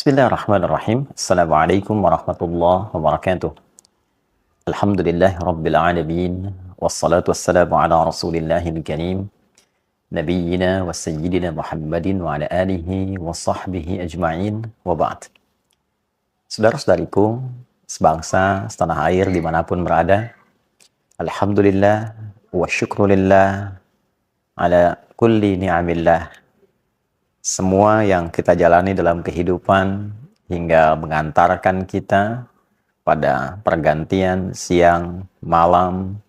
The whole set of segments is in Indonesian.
Bismillahirrahmanirrahim. Assalamualaikum warahmatullahi wabarakatuh. Alhamdulillah Rabbil Alamin. Wassalatu wassalamu ala Rasulillahil Karim. Nabiyyina wa sayyidina Muhammadin wa ala alihi wa sahbihi ajma'in wa ba'd. Saudara-saudariku, sebangsa, setanah air dimanapun berada, Alhamdulillah wa syukrulillah ala kulli ni'amillah. Semua yang kita jalani dalam kehidupan hingga mengantarkan kita pada pergantian siang, malam,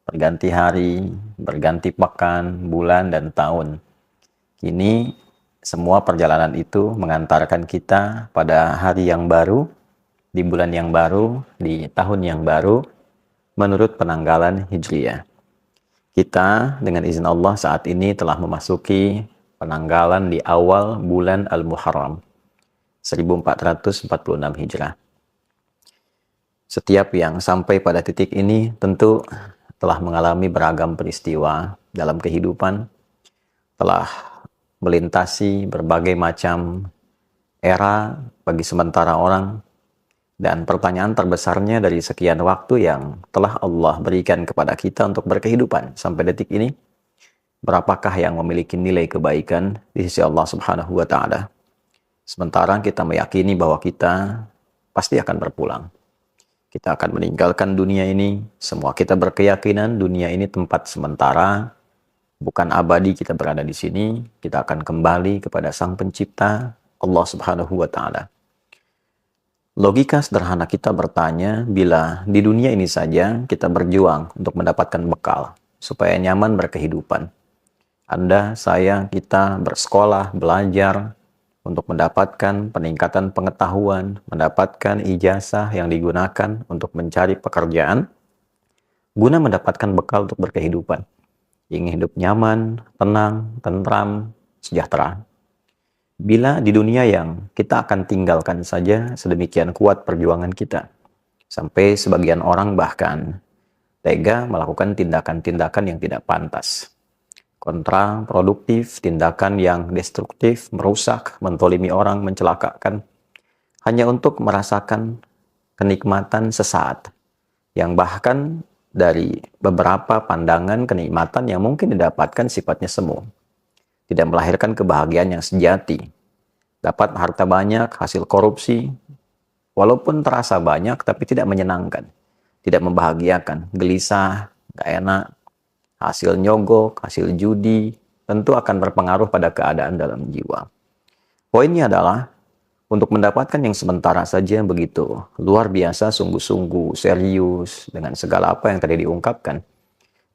berganti hari, berganti pekan, bulan, dan tahun. Kini semua perjalanan itu mengantarkan kita pada hari yang baru, di bulan yang baru, di tahun yang baru, menurut penanggalan Hijriyah. Kita dengan izin Allah saat ini telah memasuki penanggalan di awal bulan Al-Muharram 1446 Hijrah. Setiap yang sampai pada titik ini tentu telah mengalami beragam peristiwa dalam kehidupan, telah melintasi berbagai macam era bagi sementara orang, dan pertanyaan terbesarnya dari sekian waktu yang telah Allah berikan kepada kita untuk berkehidupan sampai detik ini, berapakah yang memiliki nilai kebaikan di sisi Allah Subhanahu wa Ta'ala? Sementara kita meyakini bahwa kita pasti akan berpulang. Kita akan meninggalkan dunia ini. Semua kita berkeyakinan dunia ini tempat sementara, bukan abadi kita berada di sini. Kita akan kembali kepada Sang Pencipta, Allah Subhanahu wa Ta'ala. Logika sederhana kita bertanya, bila di dunia ini saja kita berjuang untuk mendapatkan bekal supaya nyaman berkehidupan, Anda, saya, kita bersekolah, belajar untuk mendapatkan peningkatan pengetahuan, mendapatkan ijazah yang digunakan untuk mencari pekerjaan, guna mendapatkan bekal untuk berkehidupan. Ingin hidup nyaman, tenang, tentram, sejahtera. Bila di dunia yang kita akan tinggalkan saja sedemikian kuat perjuangan kita, sampai sebagian orang bahkan tega melakukan tindakan-tindakan yang tidak pantas, kontraproduktif, tindakan yang destruktif, merusak, mentolimi orang, mencelakakan, hanya untuk merasakan kenikmatan sesaat, yang bahkan dari beberapa pandangan kenikmatan yang mungkin didapatkan sifatnya semu, tidak melahirkan kebahagiaan yang sejati, dapat harta banyak, hasil korupsi, walaupun terasa banyak tapi tidak menyenangkan, tidak membahagiakan, gelisah, gak enak, hasil nyogok, hasil judi, tentu akan berpengaruh pada keadaan dalam jiwa. Poinnya adalah, untuk mendapatkan yang sementara saja begitu luar biasa, sungguh-sungguh, serius, dengan segala apa yang tadi diungkapkan,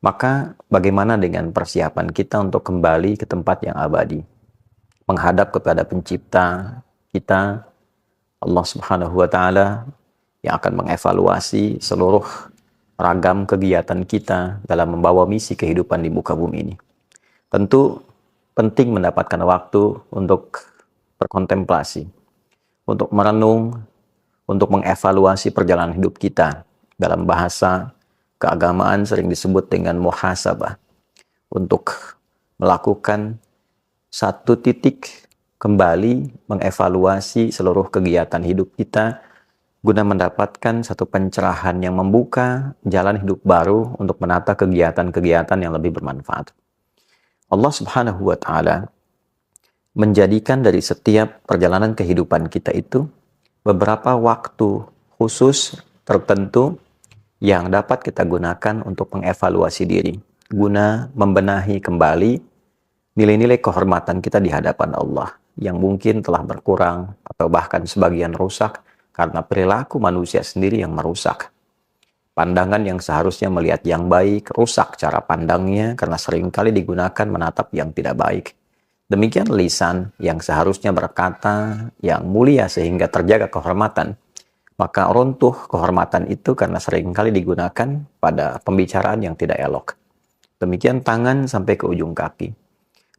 maka bagaimana dengan persiapan kita untuk kembali ke tempat yang abadi? Menghadap kepada Pencipta kita, Allah Subhanahu wa Ta'ala, yang akan mengevaluasi seluruh ragam kegiatan kita dalam membawa misi kehidupan di muka bumi ini. Tentu penting mendapatkan waktu untuk berkontemplasi, untuk merenung, untuk mengevaluasi perjalanan hidup kita. Dalam bahasa keagamaan sering disebut dengan muhasabah, untuk melakukan satu titik kembali mengevaluasi seluruh kegiatan hidup kita, guna mendapatkan satu pencerahan yang membuka jalan hidup baru untuk menata kegiatan-kegiatan yang lebih bermanfaat. Allah Subhanahu wa Ta'ala menjadikan dari setiap perjalanan kehidupan kita itu beberapa waktu khusus tertentu yang dapat kita gunakan untuk mengevaluasi diri, guna membenahi kembali nilai-nilai kehormatan kita di hadapan Allah yang mungkin telah berkurang atau bahkan sebagian rusak karena perilaku manusia sendiri yang merusak. Pandangan yang seharusnya melihat yang baik, rusak cara pandangnya karena seringkali digunakan menatap yang tidak baik. Demikian lisan yang seharusnya berkata yang mulia sehingga terjaga kehormatan, maka runtuh kehormatan itu karena seringkali digunakan pada pembicaraan yang tidak elok. Demikian tangan sampai ke ujung kaki.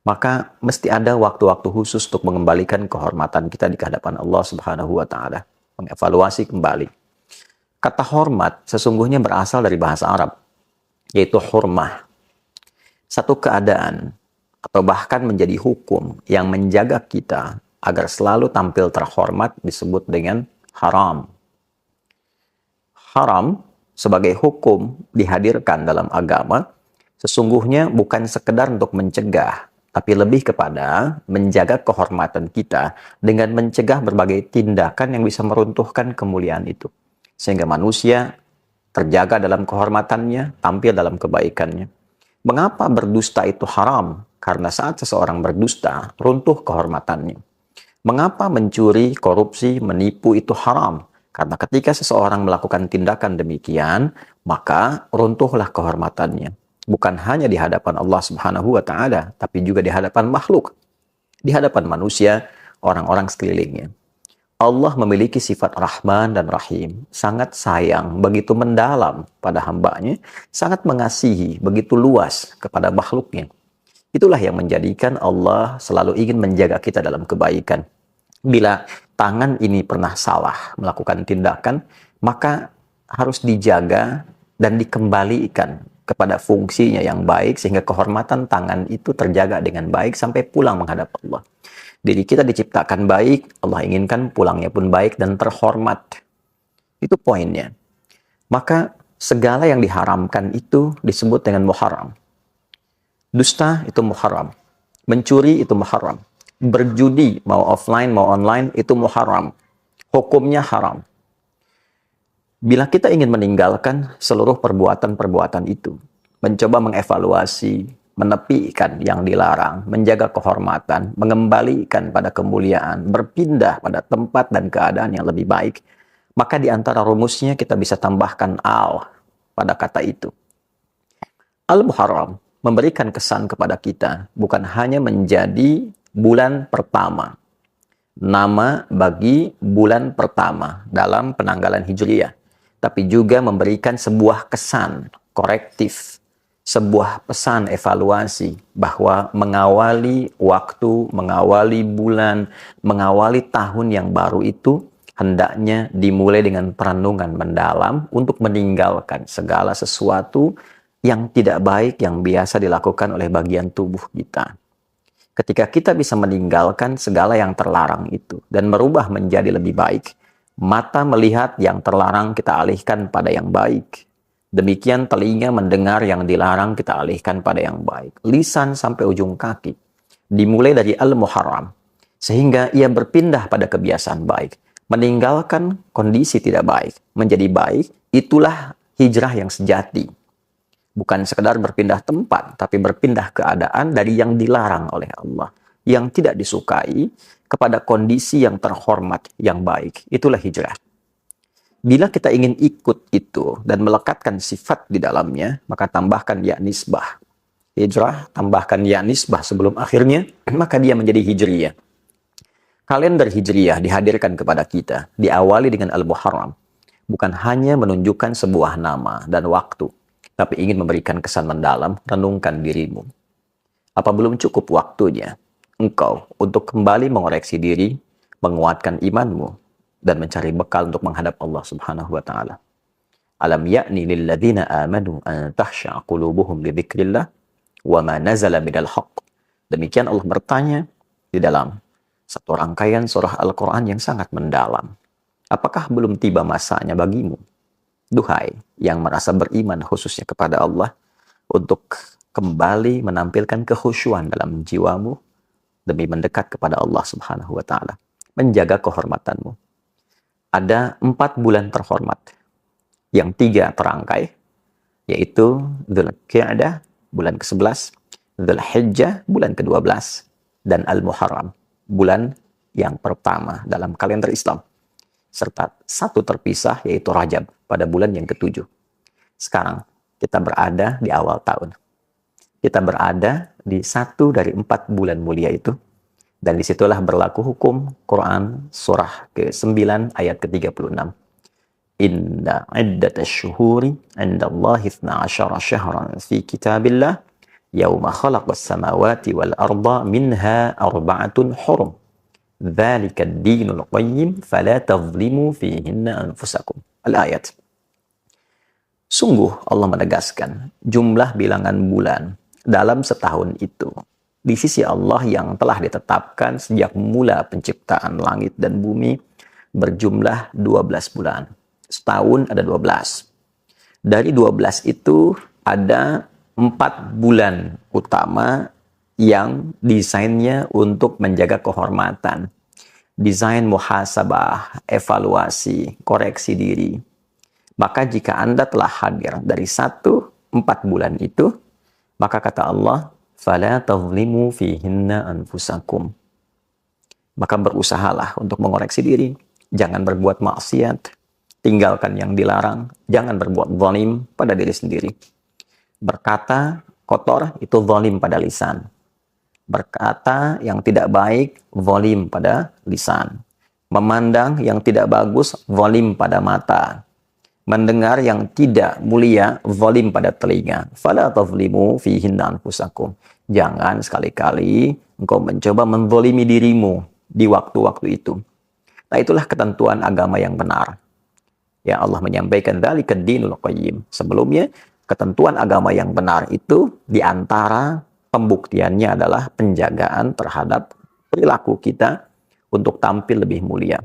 Maka mesti ada waktu-waktu khusus untuk mengembalikan kehormatan kita di hadapan Allah Subhanahu wa Ta'ala. Mengevaluasi kembali. Kata hormat sesungguhnya berasal dari bahasa Arab, yaitu hurmah. Satu keadaan atau bahkan menjadi hukum yang menjaga kita agar selalu tampil terhormat disebut dengan haram. Haram sebagai hukum dihadirkan dalam agama sesungguhnya bukan sekedar untuk mencegah, tapi lebih kepada menjaga kehormatan kita dengan mencegah berbagai tindakan yang bisa meruntuhkan kemuliaan itu. Sehingga manusia terjaga dalam kehormatannya, tampil dalam kebaikannya. Mengapa berdusta itu haram? Karena saat seseorang berdusta, runtuh kehormatannya. Mengapa mencuri, korupsi, menipu itu haram? Karena ketika seseorang melakukan tindakan demikian, maka runtuhlah kehormatannya. Bukan hanya di hadapan Allah Subhanahu wa Ta'ala, tapi juga di hadapan makhluk, di hadapan manusia, orang-orang sekelilingnya. Allah memiliki sifat Rahman dan Rahim, sangat sayang, begitu mendalam pada hambanya, sangat mengasihi, begitu luas kepada makhluknya. Itulah yang menjadikan Allah selalu ingin menjaga kita dalam kebaikan. Bila tangan ini pernah salah melakukan tindakan, maka harus dijaga dan dikembalikan kepada fungsinya yang baik, sehingga kehormatan tangan itu terjaga dengan baik sampai pulang menghadap Allah. Diri kita diciptakan baik, Allah inginkan pulangnya pun baik dan terhormat. Itu poinnya. Maka segala yang diharamkan itu disebut dengan muharram. Dusta itu muharram. Mencuri itu muharram. Berjudi, mau offline, mau online, itu muharram. Hukumnya haram. Bila kita ingin meninggalkan seluruh perbuatan-perbuatan itu, mencoba mengevaluasi, menepikan yang dilarang, menjaga kehormatan, mengembalikan pada kemuliaan, berpindah pada tempat dan keadaan yang lebih baik, maka di antara rumusnya kita bisa tambahkan al pada kata itu. Al-Muharram memberikan kesan kepada kita bukan hanya menjadi bulan pertama, nama bagi bulan pertama dalam penanggalan Hijriyah, tapi juga memberikan sebuah kesan korektif, sebuah pesan evaluasi bahwa mengawali waktu, mengawali bulan, mengawali tahun yang baru itu hendaknya dimulai dengan perenungan mendalam untuk meninggalkan segala sesuatu yang tidak baik yang biasa dilakukan oleh bagian tubuh kita. Ketika kita bisa meninggalkan segala yang terlarang itu dan merubah menjadi lebih baik, mata melihat yang terlarang kita alihkan pada yang baik. Demikian telinga mendengar yang dilarang kita alihkan pada yang baik. Lisan sampai ujung kaki. Dimulai dari Al-Muharram. Sehingga ia berpindah pada kebiasaan baik. Meninggalkan kondisi tidak baik. Menjadi baik, itulah hijrah yang sejati. Bukan sekedar berpindah tempat, tapi berpindah keadaan dari yang dilarang oleh Allah, yang tidak disukai, kepada kondisi yang terhormat, yang baik. Itulah hijrah. Bila kita ingin ikut itu dan melekatkan sifat di dalamnya, maka tambahkan ya nisbah. Hijrah, tambahkan ya nisbah sebelum akhirnya, maka dia menjadi hijriyah. Kalender hijriyah dihadirkan kepada kita, diawali dengan Al-Muharram. Bukan hanya menunjukkan sebuah nama dan waktu, tapi ingin memberikan kesan mendalam, renungkan dirimu. Apa belum cukup waktunya engkau untuk kembali mengoreksi diri, menguatkan imanmu, dan mencari bekal untuk menghadap Allah Subhanahu wa Ta'ala? Alam ya'ni lilladzina amanu an tahsha'a qulubuhum li dzikrillah wa ma nazala minal haqq. Demikian Allah bertanya di dalam satu rangkaian surah Al-Quran yang sangat mendalam. Apakah belum tiba masanya bagimu, duhai yang merasa beriman khususnya kepada Allah, untuk kembali menampilkan kekhusyuan dalam jiwamu demi mendekat kepada Allah Subhanahu wa Ta'ala, menjaga kehormatanmu. Ada 4 bulan terhormat, yang 3 terangkai, yaitu Dzulqa'dah bulan ke-11, Dzulhijjah bulan ke-12, dan Al-Muharram bulan yang pertama dalam kalender Islam, serta 1 terpisah yaitu Rajab pada bulan yang ke-7. Sekarang kita berada di awal tahun. Kita berada di 1 dari 4 bulan mulia itu. Dan disitulah berlaku hukum Quran surah ke-9 ayat ke-36. Inna iddatash syuhuri indallahi 12 syahran fi kitabillah yawma khalaqas samawati wal arda minha arba'atun hurum. Dzalika ad-dinul qayyim fala tadhlimu fihinna anfusakum. Al-ayat. Sungguh Allah menegaskan jumlah bilangan bulan dalam setahun itu di sisi Allah yang telah ditetapkan sejak mula penciptaan langit dan bumi berjumlah 12 bulan. Setahun ada 12. Dari 12 itu ada 4 bulan utama yang desainnya untuk menjaga kehormatan. Desain muhasabah, evaluasi, koreksi diri. Maka jika Anda telah hadir dari 4 bulan itu, maka kata Allah, فَلَا تَظْلِمُوا فِيهِنَّ أَنفُسَكُمْ. Maka berusahalah untuk mengoreksi diri. Jangan berbuat maksiat. Tinggalkan yang dilarang. Jangan berbuat zalim pada diri sendiri. Berkata kotor itu zalim pada lisan. Berkata yang tidak baik, zalim pada lisan. Memandang yang tidak bagus, zalim pada mata. Mendengar yang tidak mulia, zalim pada telinga. Fala tazlimu fihinna anfusakum. Jangan sekali-kali engkau mencoba menzalimi dirimu di waktu-waktu itu. Nah, itulah ketentuan agama yang benar. Ya, Allah menyampaikan dzalika dinul qayyim. Sebelumnya, ketentuan agama yang benar itu di antara pembuktiannya adalah penjagaan terhadap perilaku kita untuk tampil lebih mulia.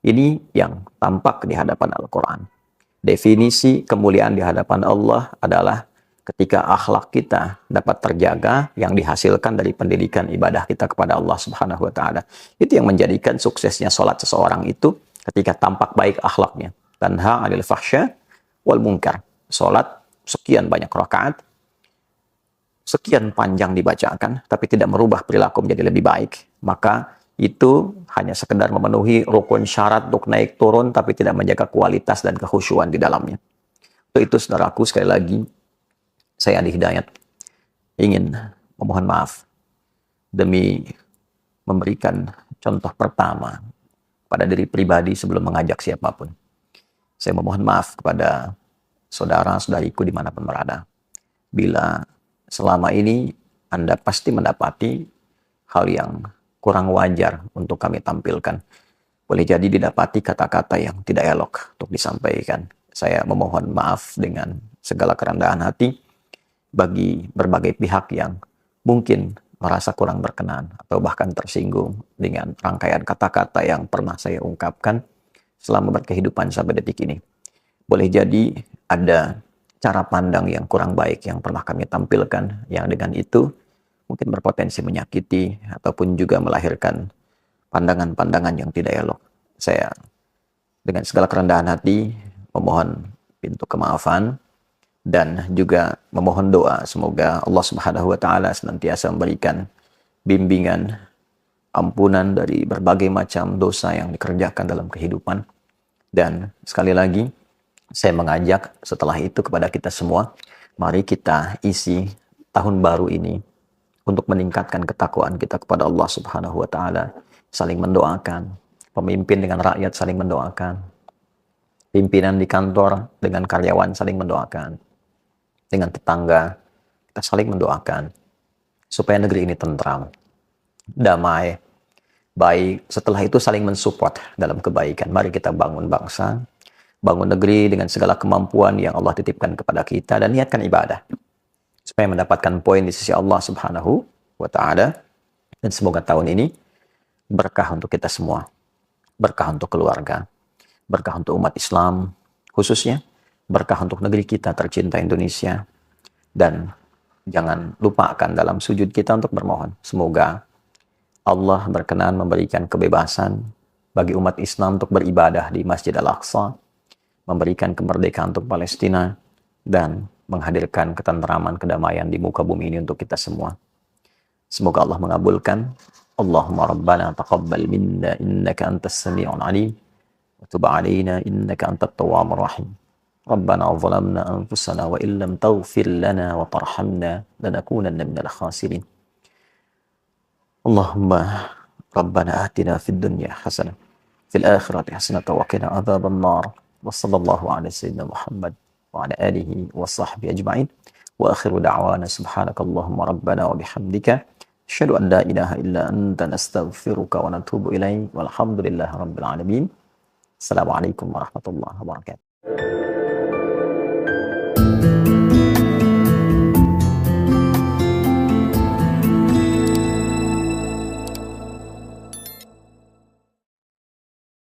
Ini yang tampak di hadapan Al-Quran. Definisi kemuliaan di hadapan Allah adalah ketika akhlak kita dapat terjaga yang dihasilkan dari pendidikan ibadah kita kepada Allah Subhanahu wa taala. Itu yang menjadikan suksesnya salat seseorang itu ketika tampak baik akhlaknya. Tanha 'anil fahsya wal munkar. Salat sekian banyak rakaat, sekian panjang dibacakan, tapi tidak merubah perilaku menjadi lebih baik, maka itu hanya sekedar memenuhi rukun syarat untuk naik turun, tapi tidak menjaga kualitas dan kekhusyuan di dalamnya. Untuk itu, saudaraku, sekali lagi, saya Andi Hidayat ingin memohon maaf demi memberikan contoh pertama pada diri pribadi sebelum mengajak siapapun. Saya memohon maaf kepada saudara-saudariku dimanapun berada. Bila selama ini Anda pasti mendapati hal yang kurang wajar untuk kami tampilkan. Boleh jadi didapati kata-kata yang tidak elok untuk disampaikan. Saya memohon maaf dengan segala kerendahan hati bagi berbagai pihak yang mungkin merasa kurang berkenan atau bahkan tersinggung dengan rangkaian kata-kata yang pernah saya ungkapkan selama berkehidupan sampai detik ini. Boleh jadi ada cara pandang yang kurang baik yang pernah kami tampilkan, yang dengan itu mungkin berpotensi menyakiti ataupun juga melahirkan pandangan-pandangan yang tidak elok. Saya dengan segala kerendahan hati memohon pintu kemaafan dan juga memohon doa semoga Allah Subhanahu wa taala senantiasa memberikan bimbingan, ampunan dari berbagai macam dosa yang dikerjakan dalam kehidupan. Dan sekali lagi saya mengajak setelah itu kepada kita semua, mari kita isi tahun baru ini untuk meningkatkan ketakwaan kita kepada Allah Subhanahu wa taala, saling mendoakan, pemimpin dengan rakyat saling mendoakan, pimpinan di kantor dengan karyawan saling mendoakan, dengan tetangga kita saling mendoakan supaya negeri ini tentram, damai, baik. Setelah itu saling mensupport dalam kebaikan. Mari kita bangun bangsa, bangun negeri dengan segala kemampuan yang Allah titipkan kepada kita dan niatkan ibadah supaya mendapatkan poin di sisi Allah Subhanahu wa taala. Dan semoga tahun ini berkah untuk kita semua. Berkah untuk keluarga, berkah untuk umat Islam khususnya, berkah untuk negeri kita tercinta Indonesia. Dan jangan lupakan dalam sujud kita untuk bermohon. Semoga Allah berkenan memberikan kebebasan bagi umat Islam untuk beribadah di Masjid Al-Aqsa, memberikan kemerdekaan untuk Palestina, dan menghadirkan ketentraman, kedamaian di muka bumi ini untuk kita semua. Semoga Allah mengabulkan. Allahumma rabbana taqabbal minna innaka antas sami'ul alim wa tub 'alaina innaka antat tawwabur rahim. Rabbana zalamna anfusana wa illam taghfir lana wa tarhamna lanakunanna minal khasirin. Allahumma rabbana atina fid dunya hasanah fil akhirati hasanah wa qina adzaban nar. Wa sallallahu ala sayyidina Muhammad wa ala alihi wa sahbihi ajma'in. Wa akhiru da'wana subhanakallahumma rabbana wa bihamdika asyhadu an la ilaha illa anta nastaghfiruka wa natubu ilaik. Walhamdulillahi rabbil alamin. Assalamualaikum warahmatullahi wabarakatuh.